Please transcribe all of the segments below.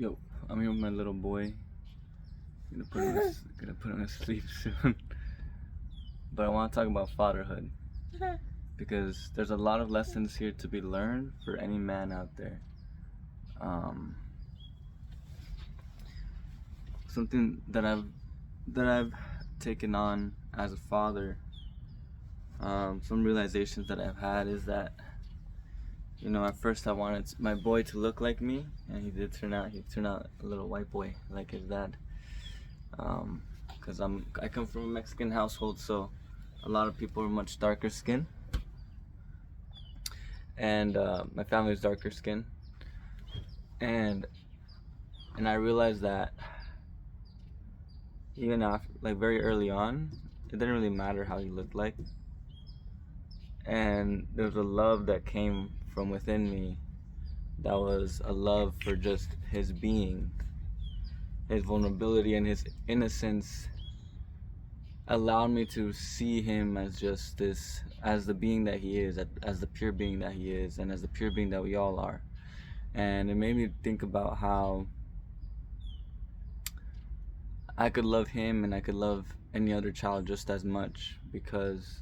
Yo, I'm here with my little boy. Gonna put him to sleep soon. But I want to talk about fatherhood because there's a lot of lessons here to be learned for any man out there. Something that I've taken on as a father. Some realizations that I've had is that, at first I wanted my boy to look like me, and he turned out a little white boy like his dad. Because I come from a Mexican household, so a lot of people are much darker skin, and my family's darker skin, and I realized that even after, like very early on, it didn't really matter how he looked like, and there was a love that came from within me that was a love for just his being. His vulnerability and his innocence allowed me to see him as just as the being that he is, as the pure being that he is, and as the pure being that we all are. And it made me think about how I could love him and I could love any other child just as much, because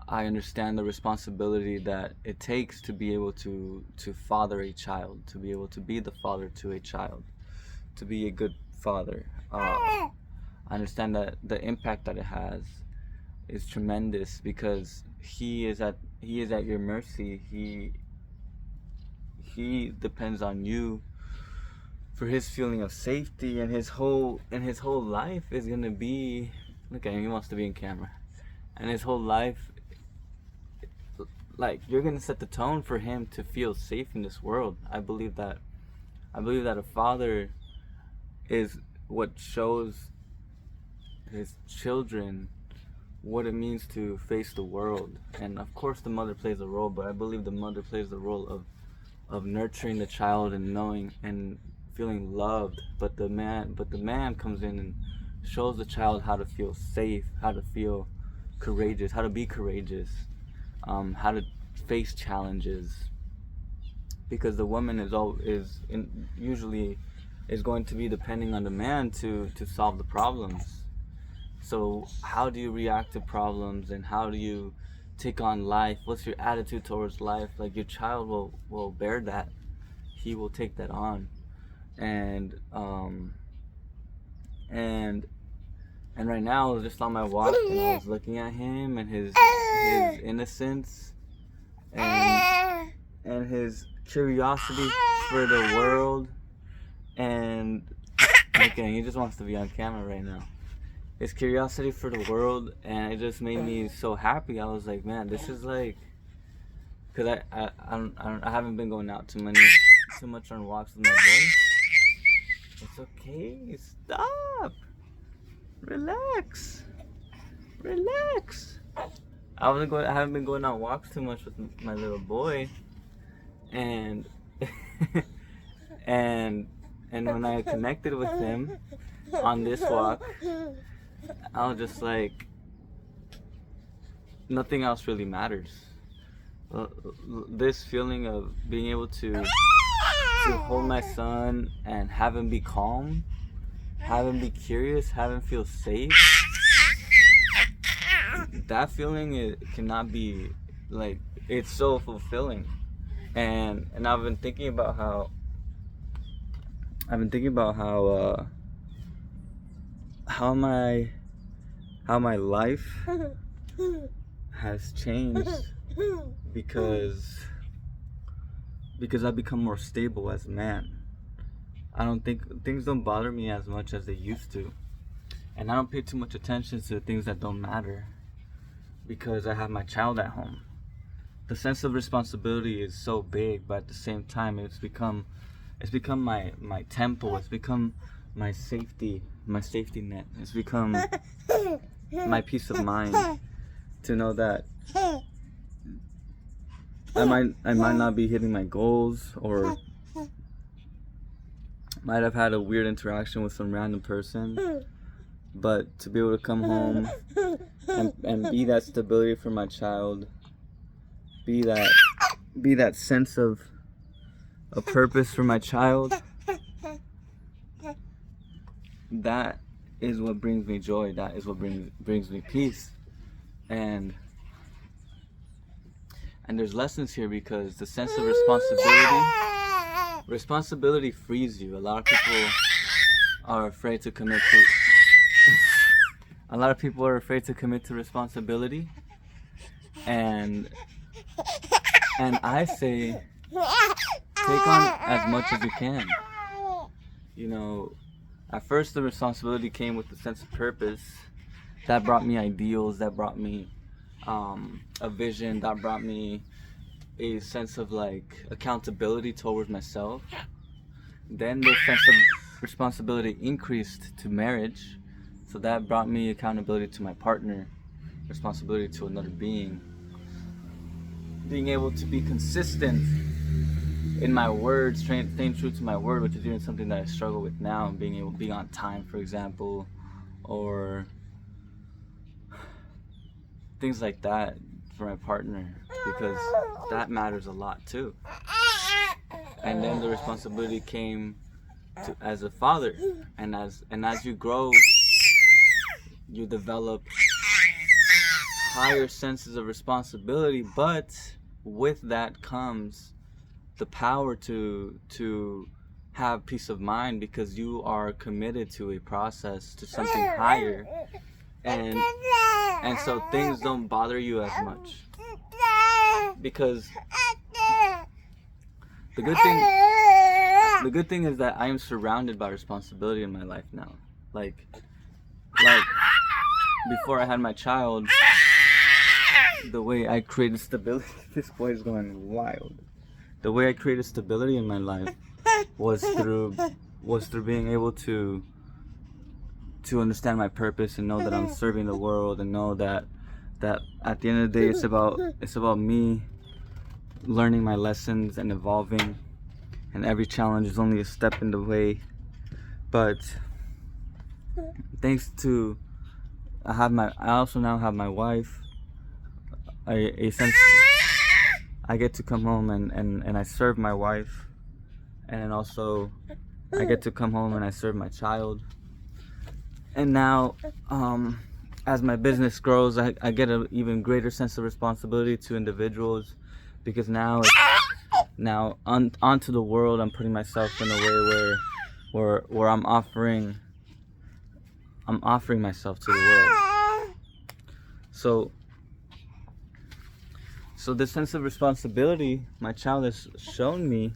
I understand the responsibility that it takes to be able to father a child, to be able to be the father to a child, to be a good father. I understand that the impact that it has is tremendous, because he is at your mercy. He depends on you for his feeling of safety, and his whole life is gonna be, look at him, he wants to be in camera, and his whole life, like, you're gonna set the tone for him to feel safe in this world. I believe that a father is what shows his children what it means to face the world. And of course the mother plays a role, but I believe the mother plays the role of nurturing the child and knowing and feeling loved. But the man comes in and shows the child how to feel safe, how to feel courageous, how to be courageous, how to face challenges, because the woman usually is going to be depending on the man to solve the problems. So how do you react to problems, and how do you take on life? What's your attitude towards life? Like, your child will bear that. He will take that on. And right now I was just on my walk, and I was looking at him and his innocence and his curiosity for the world, and okay, he just wants to be on camera right now. His curiosity for the world, and it just made me so happy. I was like, man, this is like, because I haven't been going out too much on walks with my boy. It's okay, stop, relax. I haven't been going on walks too much with my little boy, and and when I connected with him on this walk, I was just like, nothing else really matters. This feeling of being able to hold my son and have him be calm, have him be curious, have him feel safe, that feeling, it cannot be, like, it's so fulfilling. And I've been thinking about how my life has changed because I've become more stable as a man. I don't think things don't bother me as much as they used to, and I don't pay too much attention to things that don't matter, because I have my child at home. The sense of responsibility is so big, but at the same time, it's become my temple. It's become my safety net. It's become my peace of mind to know that I might not be hitting my goals, or might have had a weird interaction with some random person, but to be able to come home and be that stability for my child, be that sense of a purpose for my child, that is what brings me joy. That is what brings me peace. And there's lessons here, because the sense of responsibility frees you. A lot of people are afraid to commit to responsibility, and I say take on as much as you can. You know, at first the responsibility came with a sense of purpose. That brought me ideals, that brought me a vision, that brought me a sense of like accountability towards myself. Then the sense of responsibility increased to marriage, so that brought me accountability to my partner, responsibility to another being, being able to be consistent in my words, staying true to my word, which is even something that I struggle with now, being able to be on time, for example, or things like that for my partner, because that matters a lot too. And then the responsibility came to as a father, and as you grow, you develop higher senses of responsibility, but with that comes the power to have peace of mind, because you are committed to a process, to something higher, and so things don't bother you as much, because the good thing is that I am surrounded by responsibility in my life now. Like before I had my child, the way I created stability, this boy is going wild. The way I created stability in my life was through being able to understand my purpose, and know that I'm serving the world, and know that at the end of the day it's about me learning my lessons and evolving, and every challenge is only a step in the way. But thanks to I also now have my wife. I get to come home and I serve my wife, and then also I get to come home and I serve my child. And now as my business grows, I get an even greater sense of responsibility to individuals, because now onto the world, I'm putting myself in a way where I'm offering myself to the world. So this sense of responsibility my child has shown me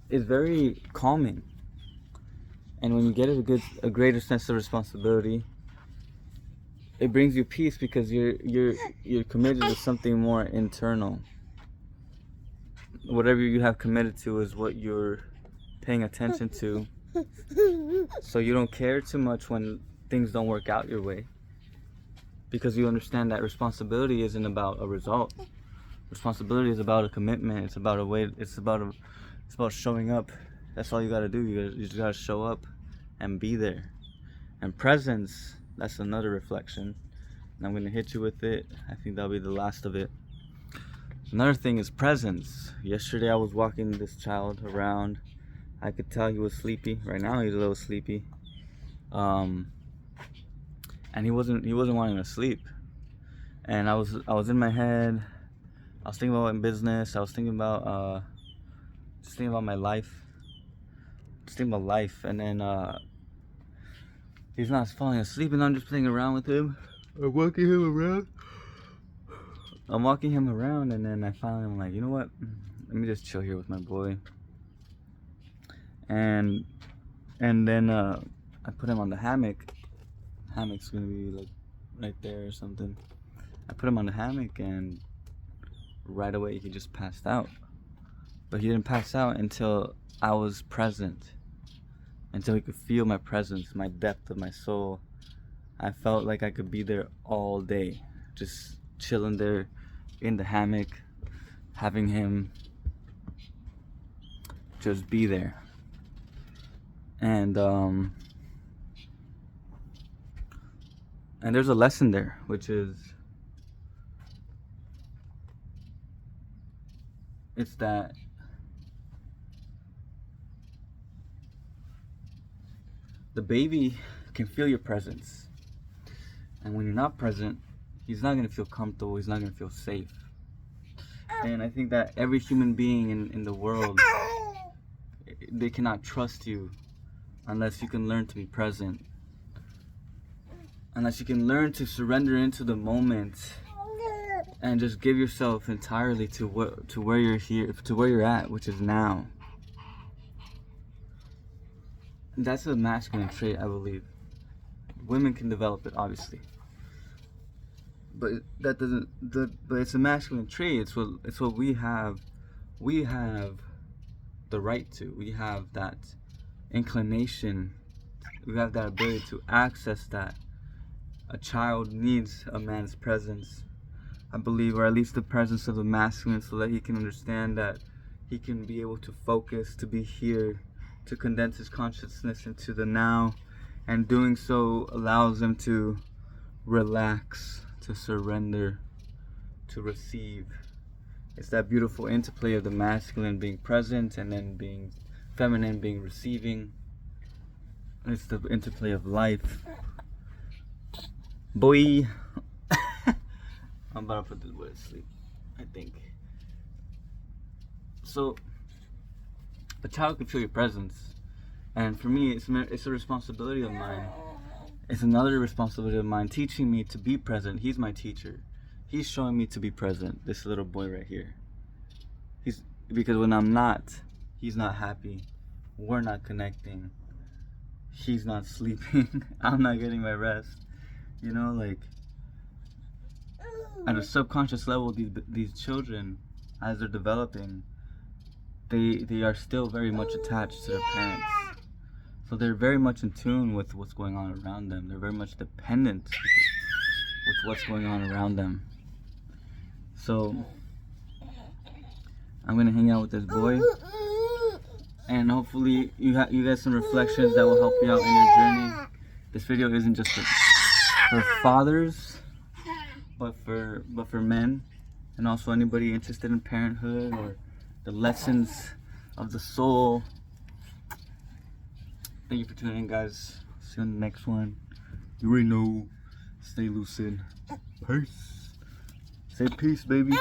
is very calming. And when you get a greater sense of responsibility, it brings you peace, because you're committed to something more internal. Whatever you have committed to is what you're paying attention to. So you don't care too much when things don't work out your way, because you understand that responsibility isn't about a result. Responsibility is about a commitment. It's about a way. It's about showing up. That's all you gotta do. You just gotta show up and be there. And presence, that's another reflection, and I'm gonna hit you with it. I think that'll be the last of it. Another thing is presence. Yesterday I was walking this child around. I could tell he was sleepy. Right now he's a little sleepy, and he wasn't wanting to sleep. And I was in my head. I was thinking about my business. I was thinking about just thinking about my life. Just thinking about life. And then he's not falling asleep, and I'm just playing around with him. I'm walking him around, and then I'm like, you know what? Let me just chill here with my boy. And then I put him on the hammock. Hammock's gonna be like right there or something. I put him on the hammock, and right away he just passed out. But he didn't pass out until I was present, until he could feel my presence, my depth of my soul. I felt like I could be there all day, just chilling there in the hammock, having him just be there. And there's a lesson there, which is it's that the baby can feel your presence. And when you're not present, he's not going to feel comfortable. He's not going to feel safe. And I think that every human being in the world, they cannot trust you unless you can learn to be present. Unless you can learn to surrender into the moment and just give yourself entirely to where you're here, to where you're at, which is now. That's a masculine trait, I believe. Women can develop it, obviously, but that doesn't. But it's a masculine trait. It's what we have. We have the right to. We have that inclination. We have that ability to access that. A child needs a man's presence, I believe, or at least the presence of the masculine, so that he can understand that he can be able to focus, to be here, to condense his consciousness into the now, and doing so allows him to relax, to surrender, to receive. It's that beautiful interplay of the masculine being present and then being feminine, being receiving. It's the interplay of life. Boy, I'm about to put this boy to sleep, I think. So, a child can feel your presence, and for me, it's a responsibility of mine. It's another responsibility of mine, teaching me to be present. He's my teacher. He's showing me to be present. This little boy right here. Because when I'm not, he's not happy. We're not connecting. He's not sleeping. I'm not getting my rest. You know, like, at a subconscious level, these children, as they're developing, they are still very much attached to their parents. So they're very much in tune with what's going on around them. They're very much dependent with what's going on around them. So I'm gonna hang out with this boy, and hopefully you get some reflections that will help you out in your journey. This video isn't just for fathers, but for men, and also anybody interested in parenthood or the lessons of the soul. Thank you for tuning in, guys. See you on the next one. You already know. Stay lucid. Peace. Say peace, baby.